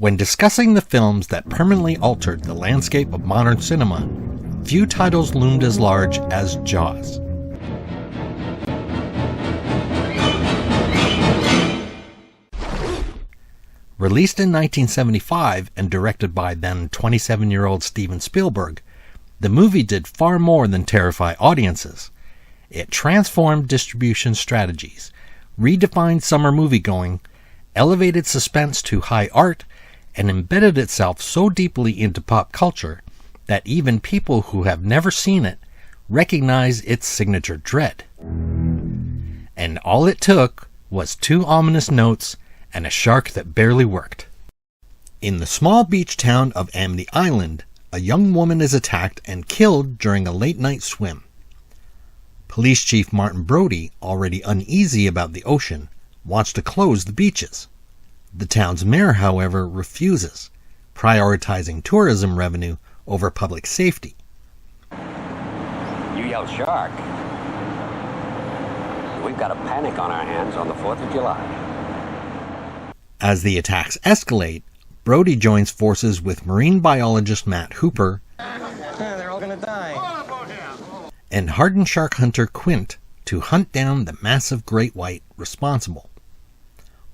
When discussing the films that permanently altered the landscape of modern cinema, few titles loomed as large as Jaws. Released in 1975 and directed by then 27-year-old Steven Spielberg, the movie did far more than terrify audiences. It transformed distribution strategies, redefined summer moviegoing, elevated suspense to high art, and embedded itself so deeply into pop culture that even people who have never seen it recognize its signature dread. And all it took was 2 ominous notes and a shark that barely worked. In the small beach town of Amity Island, a young woman is attacked and killed during a late-night swim. Police Chief Martin Brody, already uneasy about the ocean, wants to close the beaches. The town's mayor, however, refuses, prioritizing tourism revenue over public safety. You yell shark. We've got a panic on our hands on the 4th of July. As the attacks escalate, Brody joins forces with marine biologist Matt Hooper They're all gonna die. and hardened shark hunter Quint to hunt down the massive great white responsible.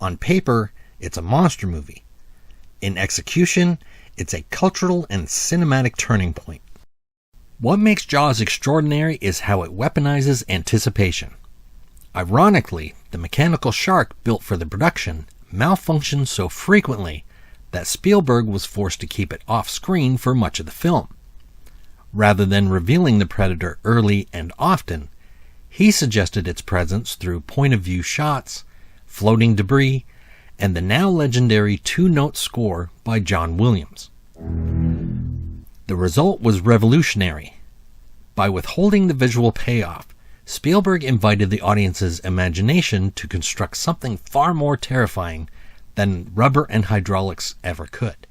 On paper, it's a monster movie. In execution, it's a cultural and cinematic turning point. What makes Jaws extraordinary is how it weaponizes anticipation. Ironically, the mechanical shark built for the production malfunctioned so frequently that Spielberg was forced to keep it off-screen for much of the film. Rather than revealing the predator early and often, he suggested its presence through point-of-view shots, floating debris, and the now legendary 2-note score by John Williams. The result was revolutionary. By withholding the visual payoff, Spielberg invited the audience's imagination to construct something far more terrifying than rubber and hydraulics ever could.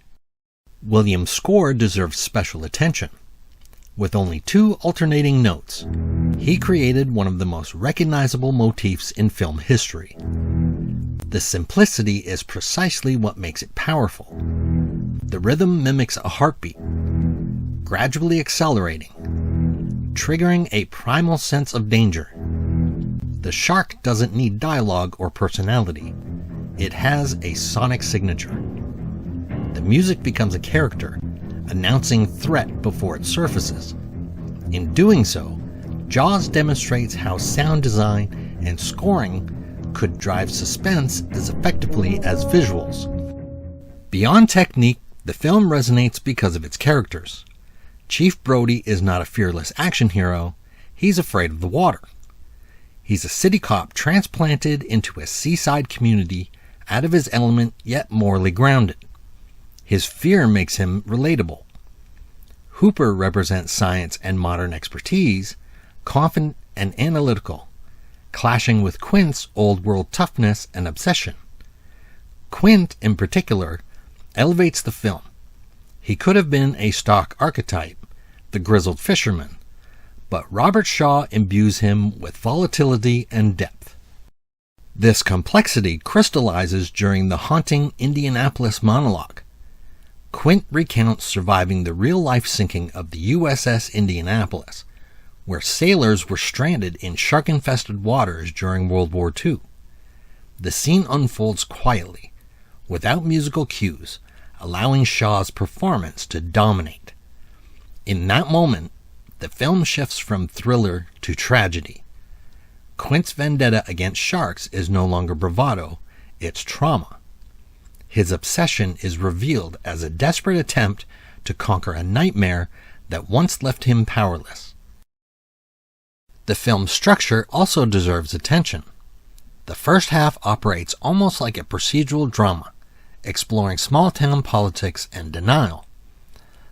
Williams' score deserves special attention. With only 2 alternating notes, he created one of the most recognizable motifs in film history. The simplicity is precisely what makes it powerful. The rhythm mimics a heartbeat, gradually accelerating, triggering a primal sense of danger. The shark doesn't need dialogue or personality. It has a sonic signature. The music becomes a character, announcing threat before it surfaces. In doing so, Jaws demonstrates how sound design and scoring could drive suspense as effectively as visuals. Beyond technique, the film resonates because of its characters. Chief Brody is not a fearless action hero, he's afraid of the water. He's a city cop transplanted into a seaside community, out of his element yet morally grounded. His fear makes him relatable. Hooper represents science and modern expertise, confident and analytical, clashing with Quint's old-world toughness and obsession. Quint, in particular, elevates the film. He could have been a stock archetype, the grizzled fisherman, but Robert Shaw imbues him with volatility and depth. This complexity crystallizes during the haunting Indianapolis monologue. Quint recounts surviving the real-life sinking of the USS Indianapolis, where sailors were stranded in shark-infested waters during World War II. The scene unfolds quietly, without musical cues, allowing Shaw's performance to dominate. In that moment, the film shifts from thriller to tragedy. Quint's vendetta against sharks is no longer bravado, it's trauma. His obsession is revealed as a desperate attempt to conquer a nightmare that once left him powerless. The film's structure also deserves attention. The first half operates almost like a procedural drama, exploring small-town politics and denial.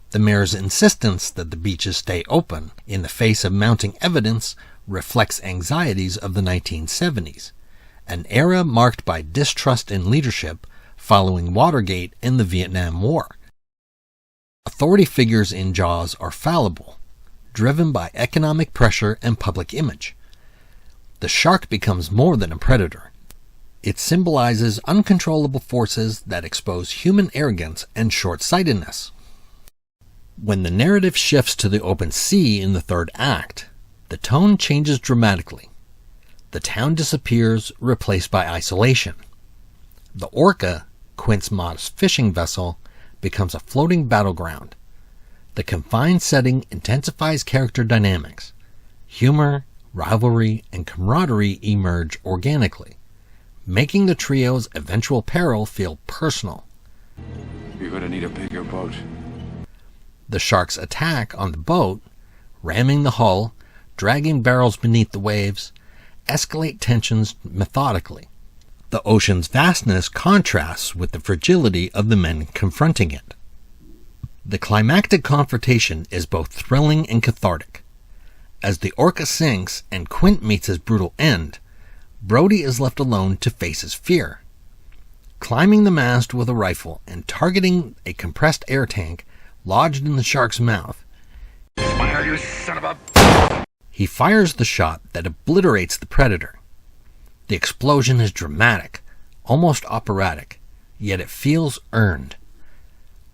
The mayor's insistence that the beaches stay open in the face of mounting evidence reflects anxieties of the 1970s, an era marked by distrust in leadership following Watergate and the Vietnam War. Authority figures in Jaws are fallible, driven by economic pressure and public image. The shark becomes more than a predator. It symbolizes uncontrollable forces that expose human arrogance and short-sightedness. When the narrative shifts to the open sea in the third act, the tone changes dramatically. The town disappears, replaced by isolation. The Orca, Quint's modest fishing vessel, becomes a floating battleground. The confined setting intensifies character dynamics. Humor, rivalry, and camaraderie emerge organically, making the trio's eventual peril feel personal. You're gonna need a bigger boat. The sharks attack on the boat, ramming the hull, dragging barrels beneath the waves, escalate tensions methodically. The ocean's vastness contrasts with the fragility of the men confronting it. The climactic confrontation is both thrilling and cathartic. As the Orca sinks and Quint meets his brutal end, Brody is left alone to face his fear. Climbing the mast with a rifle and targeting a compressed air tank lodged in the shark's mouth, Fire, you son of a... he fires the shot that obliterates the predator. The explosion is dramatic, almost operatic, yet it feels earned.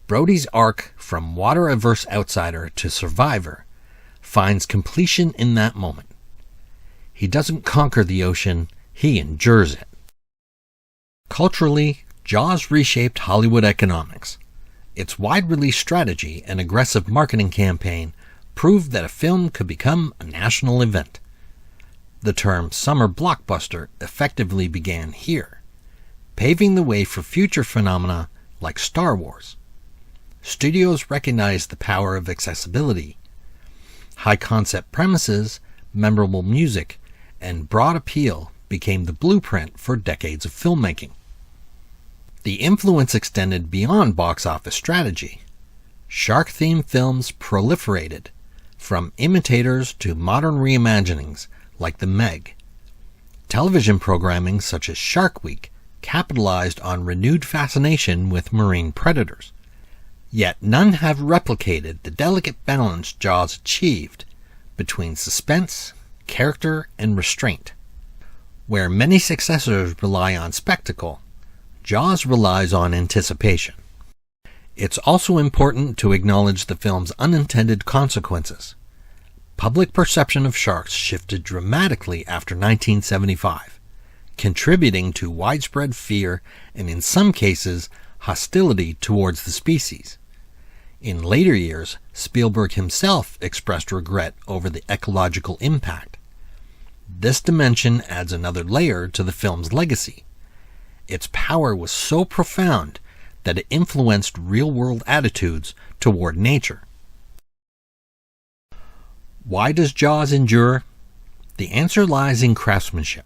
Brody's arc from water-averse outsider to survivor finds completion in that moment. He doesn't conquer the ocean, he endures it. Culturally, Jaws reshaped Hollywood economics. Its wide-release strategy and aggressive marketing campaign proved that a film could become a national event. The term summer blockbuster effectively began here, paving the way for future phenomena like Star Wars. Studios recognized the power of accessibility. High-concept premises, memorable music, and broad appeal became the blueprint for decades of filmmaking. The influence extended beyond box office strategy. Shark-themed films proliferated, from imitators to modern reimaginings like The Meg. Television programming such as Shark Week capitalized on renewed fascination with marine predators. Yet none have replicated the delicate balance Jaws achieved between suspense, character, and restraint. Where many successors rely on spectacle, Jaws relies on anticipation. It's also important to acknowledge the film's unintended consequences. Public perception of sharks shifted dramatically after 1975, contributing to widespread fear and, in some cases, hostility towards the species. In later years, Spielberg himself expressed regret over the ecological impact. This dimension adds another layer to the film's legacy. Its power was so profound that it influenced real-world attitudes toward nature. Why does Jaws endure? The answer lies in craftsmanship.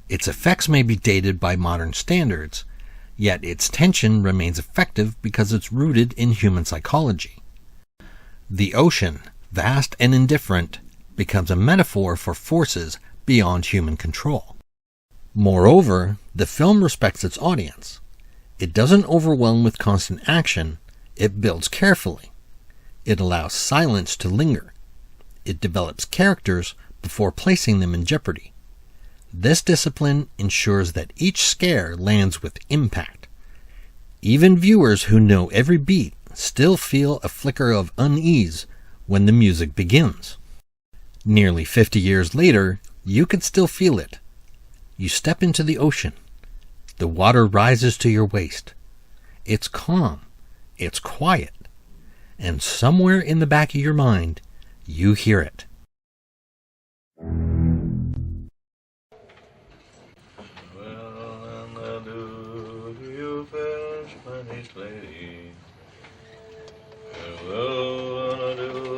Its effects may be dated by modern standards, yet its tension remains effective because it's rooted in human psychology. The ocean, vast and indifferent, becomes a metaphor for forces beyond human control. Moreover, the film respects its audience. It doesn't overwhelm with constant action, it builds carefully. It allows silence to linger. It develops characters before placing them in jeopardy. This discipline ensures that each scare lands with impact. Even viewers who know every beat still feel a flicker of unease when the music begins. Nearly 50 years later, you can still feel it. You step into the ocean. The water rises to your waist. It's calm. It's quiet. And somewhere in the back of your mind, you hear it. Hello,